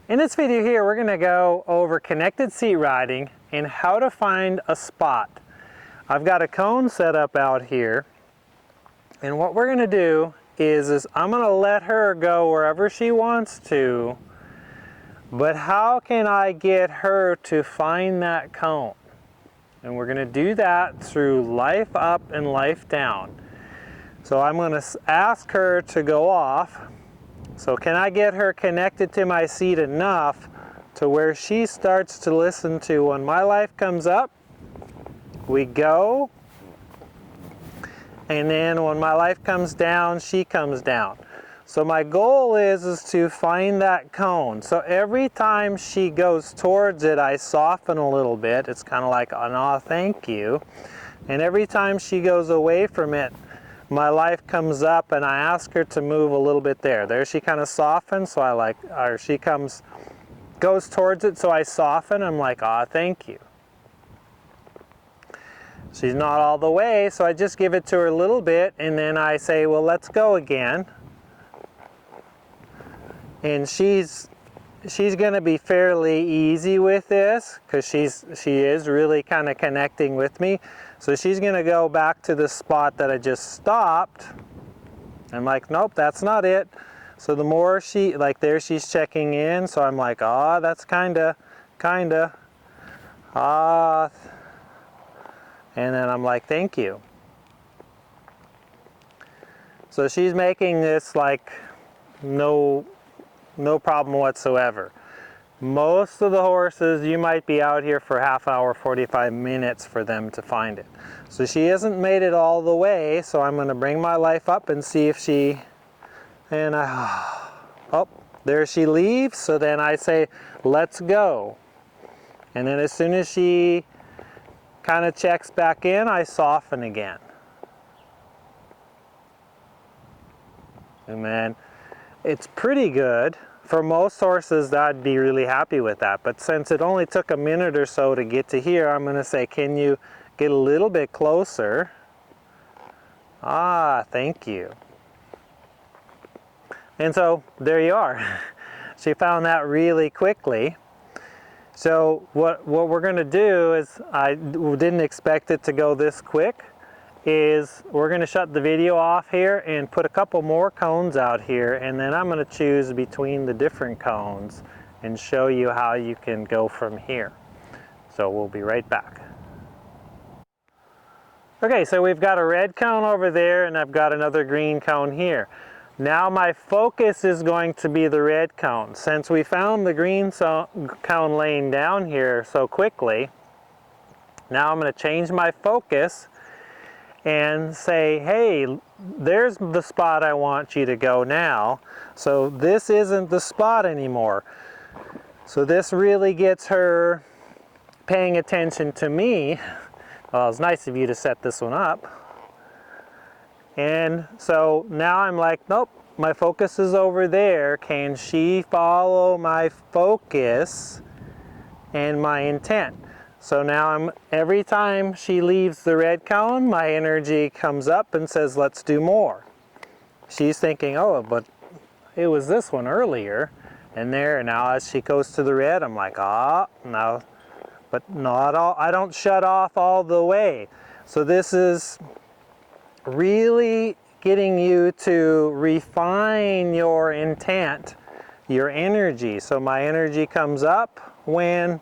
In this video here, we're going to go over connected seat riding and how to find a spot. I've got a cone set up out here, and what we're going to do is I'm going to let her go wherever she wants to, but how can I get her to find that cone? And we're going to do that through life up and life down. So I'm going to ask her to go off. So can I get her connected to my seat enough to where she starts to listen to when my life comes up, we go, and then when my life comes down, she comes down. So my goal is to find that cone. So every time she goes towards it, I soften a little bit. It's kind of like an aw, thank you. And every time she goes away from it, my life comes up and I ask her to move a little bit there. There she kind of softens, so or she goes towards it, so I soften. I'm like, aw, thank you. She's not all the way, so I just give it to her a little bit, and then I say, well, let's go again. And she's going to be fairly easy with this because she is really kind of connecting with me. So she's going to go back to the spot that I just stopped. I'm like, nope, that's not it. So the more there she's checking in. So I'm like, ah, that's kinda, ah. And then I'm like, thank you. So she's making this like no problem whatsoever. Most of the horses, you might be out here for half hour, 45 minutes for them to find it. So she hasn't made it all the way, so I'm going to bring my life up and see if she, and oh, there she leaves. So then I say, let's go. And then as soon as she kind of checks back in, I soften again. And then it's pretty good. For most horses, I'd be really happy with that. But since it only took a minute or so to get to here, I'm going to say, can you get a little bit closer? Ah, thank you. And so there you are. She found that really quickly. So what we're going to do is, I didn't expect it to go this quick, is we're going to shut the video off here and put a couple more cones out here, and then I'm going to choose between the different cones and show you how you can go from here. So we'll be right back. Okay, so we've got a red cone over there and I've got another green cone here. Now my focus is going to be the red cone. Since we found the green cone laying down here so quickly, now I'm going to change my focus and say, hey, there's the spot I want you to go now. So this isn't the spot anymore. So this really gets her paying attention to me. Well, it's nice of you to set this one up. And so now I'm like, nope, my focus is over there. Can she follow my focus and my intent? So now every time she leaves the red cone, my energy comes up and says, let's do more. She's thinking, oh, but it was this one earlier. And now as she goes to the red, I'm like, no, but not all, I don't shut off all the way. So this is really getting you to refine your intent, your energy. So my energy comes up when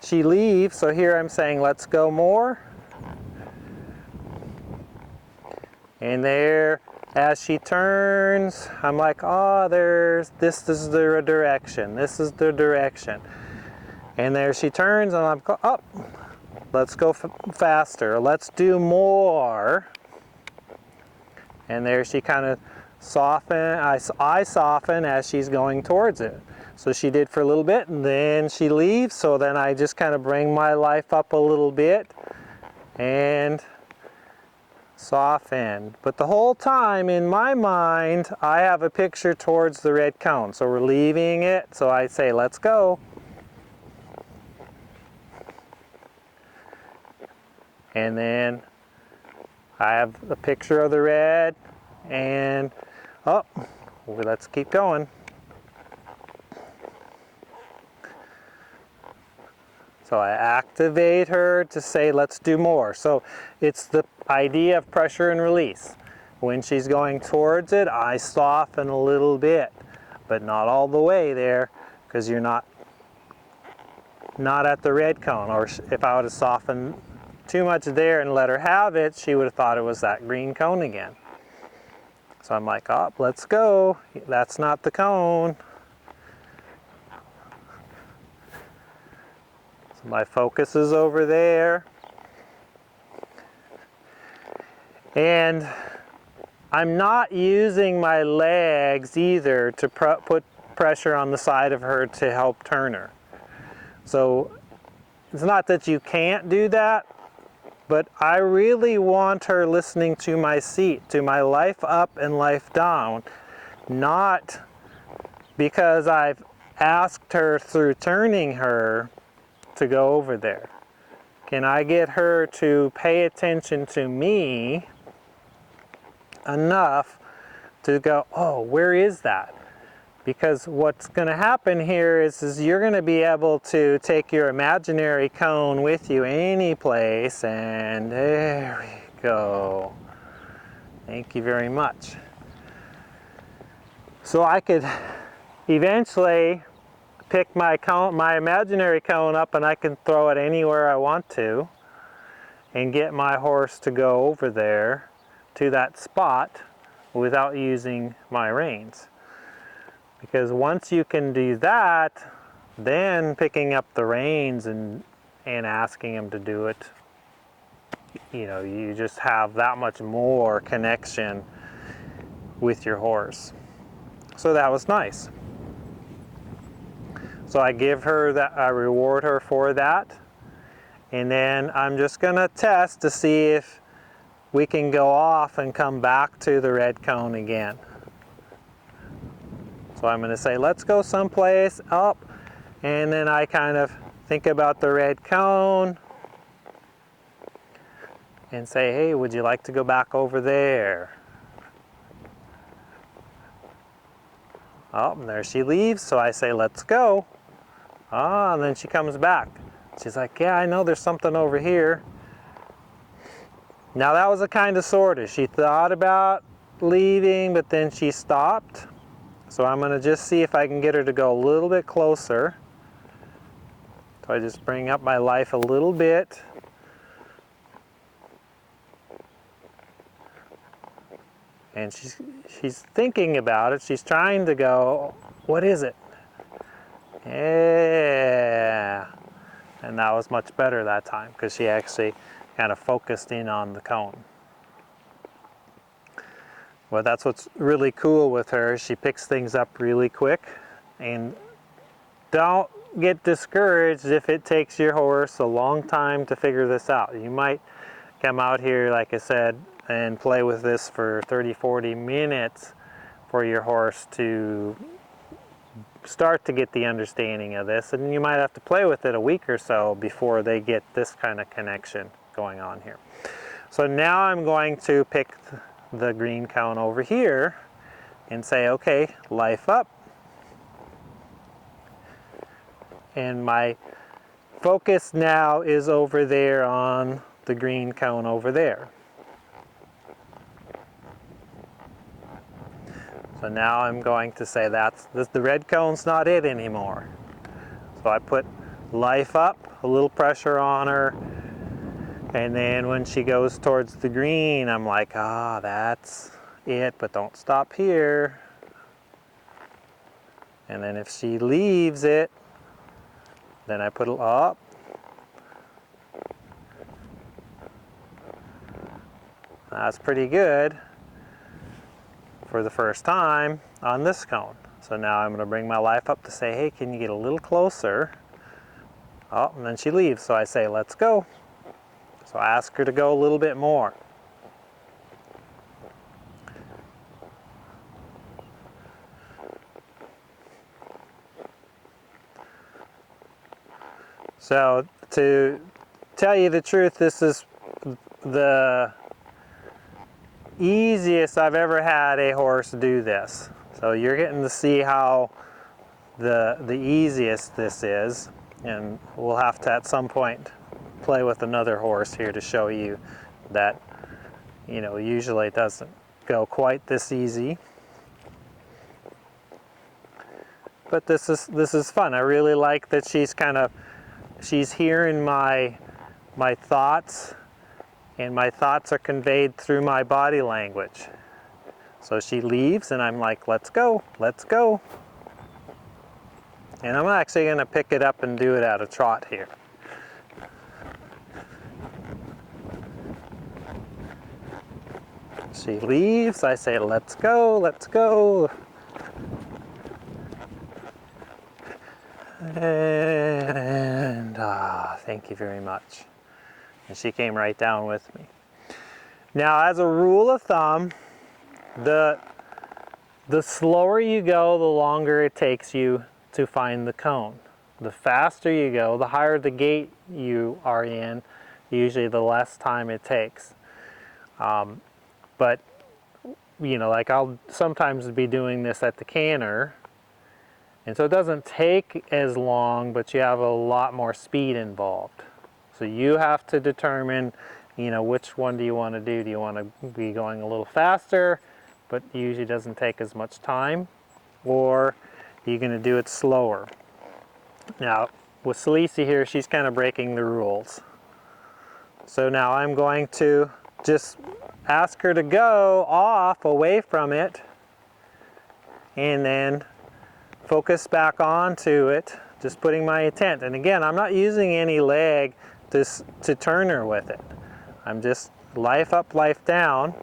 she leaves. So here I'm saying, let's go more. And there, as she turns, I'm like, oh, this is the direction. This is the direction. And there she turns, and I'm, oh, let's go faster. Let's do more. And there she kind of softens, I soften as she's going towards it. So she did for a little bit, and then she leaves. So then I just kind of bring my life up a little bit and soften. But the whole time in my mind, I have a picture towards the red cone. So we're leaving it. So I say, let's go. And then I have a picture of the red, and oh, let's keep going. So I activate her to say, let's do more. So it's the idea of pressure and release. When she's going towards it, I soften a little bit, but not all the way there, because you're not at the red cone. Or if I would have softened too much there and let her have it, she would have thought it was that green cone again. So I'm like, oh, let's go. That's not the cone. So my focus is over there. And I'm not using my legs either to put pressure on the side of her to help turn her. So it's not that you can't do that, but I really want her listening to my seat, to my life up and life down, not because I've asked her through turning her to go over there. Can I get her to pay attention to me enough to go, oh, where is that? Because what's going to happen here is you're going to be able to take your imaginary cone with you any place, and there we go. Thank you very much. So I could eventually pick my cone, my imaginary cone up, and I can throw it anywhere I want to and get my horse to go over there to that spot without using my reins. Because once you can do that, then picking up the reins and asking him to do it, you know, you just have that much more connection with your horse. So that was nice. So I give her that, I reward her for that. And then I'm just gonna test to see if we can go off and come back to the red cone again. So I'm going to say, let's go someplace up, and then I kind of think about the red cone and say, hey, would you like to go back over there? Oh, and there she leaves, so I say, let's go. Ah, and then she comes back. She's like, yeah, I know there's something over here. Now that was a kind of sorta. She thought about leaving, but then she stopped. So I'm going to just see if I can get her to go a little bit closer. So I just bring up my life a little bit. And she's thinking about it. She's trying to go, what is it? Yeah. And that was much better that time because she actually kind of focused in on the cone. Well, that's what's really cool with her. She picks things up really quick. And don't get discouraged if it takes your horse a long time to figure this out. You might come out here, like I said, and play with this for 30-40 minutes for your horse to start to get the understanding of this, and you might have to play with it a week or so before they get this kind of connection going on here. So now I'm going to pick the green cone over here and say, okay, life up. And my focus now is over there on the green cone over there. So now I'm going to say the red cone's not it anymore. So I put life up, a little pressure on her, and then when she goes towards the green, I'm like, ah, that's it, but don't stop here. And then if she leaves it, then I put it up. That's pretty good for the first time on this cone. So now I'm going to bring my life up to say, hey, can you get a little closer? Oh, and then she leaves, so I say, let's go. So I ask her to go a little bit more. So to tell you the truth, this is the easiest I've ever had a horse do this. So you're getting to see how the easiest this is. And we'll have to at some point play with another horse here to show you that, you know, usually it doesn't go quite this easy. But this is fun. I really like that she's hearing my thoughts, and my thoughts are conveyed through my body language. So she leaves and I'm like, let's go, let's go. And I'm actually going to pick it up and do it at a trot here. She leaves, I say, let's go, let's go. And thank you very much. And she came right down with me. Now, as a rule of thumb, the slower you go, the longer it takes you to find the cone. The faster you go, the higher the gait you are in, usually the less time it takes. But, you know, like I'll sometimes be doing this at the canter, and so it doesn't take as long, but you have a lot more speed involved. So you have to determine, you know, which one do you want to do? Do you want to be going a little faster, but usually doesn't take as much time, or are you going to do it slower? Now, with Celicia here, she's kind of breaking the rules. So now I'm going to just ask her to go off away from it, and then focus back onto it, just putting my intent. And again, I'm not using any leg to turn her with it. I'm just life up, life down.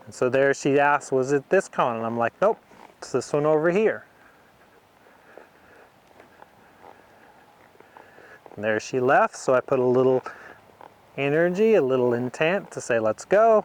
And so there she asks, was it this cone? And I'm like, nope, it's this one over here. And there she left, so I put a little energy, a little intent to say, let's go.